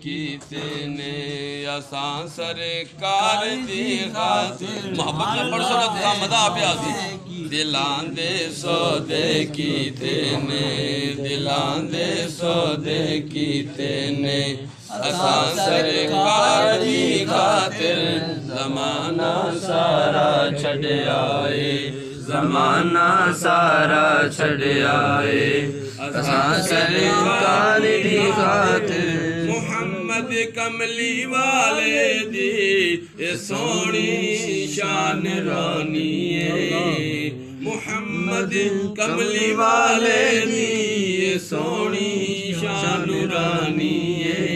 कीते ने असां सरकार दी खातिर मोहब्बत में पढ़ सुनो तो मजा आ पिया सी दिलां दे सौदे कीते ने दिलां दे सौदे कीते ने असां सरकार दी खातिर ज़माना सारा छड़ आए ज़माना सारा छड़ आए असां सरकार दी खातिर मुहम्मद कमली वाले दी ए सोहनी शान रानी है मुहम्मद कमली वाले दी ए सोहनी शान रानी है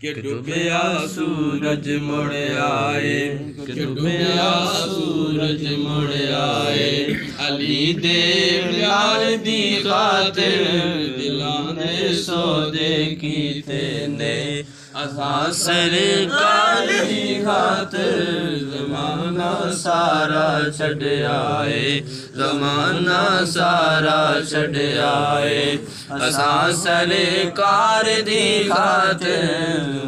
कि डूबिया सूरज मुड़ आए कि डूबिया सूरज मुड़ आए अली दे प्यार दी खातिर दिलां दे सौदे कीते ने असां सरकार दी खातिर ज़माना सारा छड़ आए ज़माना सारा छड़ आए असां सरकार दी खातिर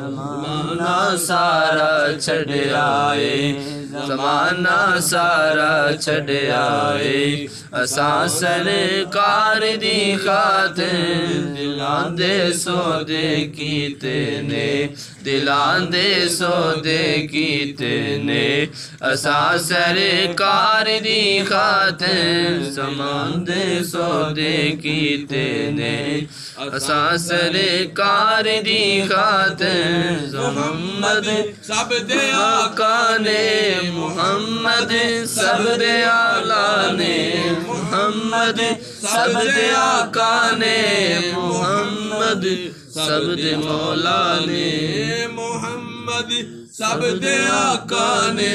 ज़माना सारा छड़ आए ज़माना सारा छड़ आए असां सरकार दी खातिर दिलां दे सौदे कीते ने दिलां दे सौदे कीते ने असां सरकार दी खातिर ज़मान दे सौदे कीते ने असां सरकार दी खातिर मुहम्मद सब दे आका ने मुहम्मद सब दे आला ने मुहम्मद सब दे आका ने मुहम्मद सब दे मौला ने मुहम्मद सब दे आका ने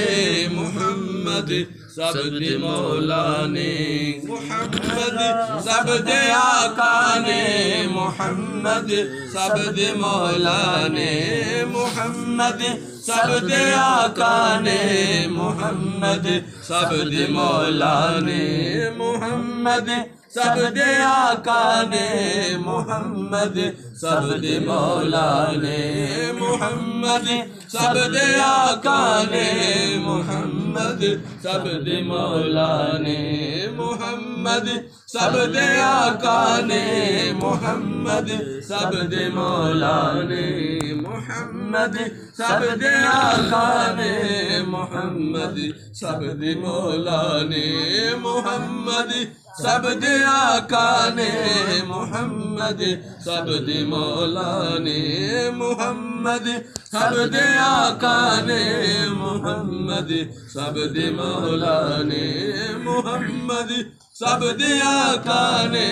मुहम्मद सब दे मौला ने मुहम्मद सब दे आका ने मुहम्मद सब दे मौला ने मुहम्मद सब दे आका ने मुहम्मद सब दे मौला ने मुहम्मद सब दे आका ने मुहम्मद सब दे मौला ने मुहम्मद सब दे आका ने मुहम्मद सब दे मौला ने मुहम्मद सब दे आका ने मुहम्मद सब दे मौला ने मुहम्मद सब दे आका ने मुहम्मद सब दे मौला ने मुहम्मद सब दे आका ने मुहम्मद सब दे मौला ने मुहम्मद सब दे आका ने मुहम्मद सब दे मौला ने मुहम्मद सब दे आका ने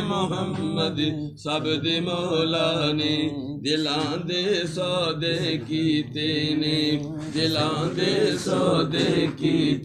मुहम्मद सब दे मौला ने दिलां दे सौदे कीते ने दिलां दे सौदे कीते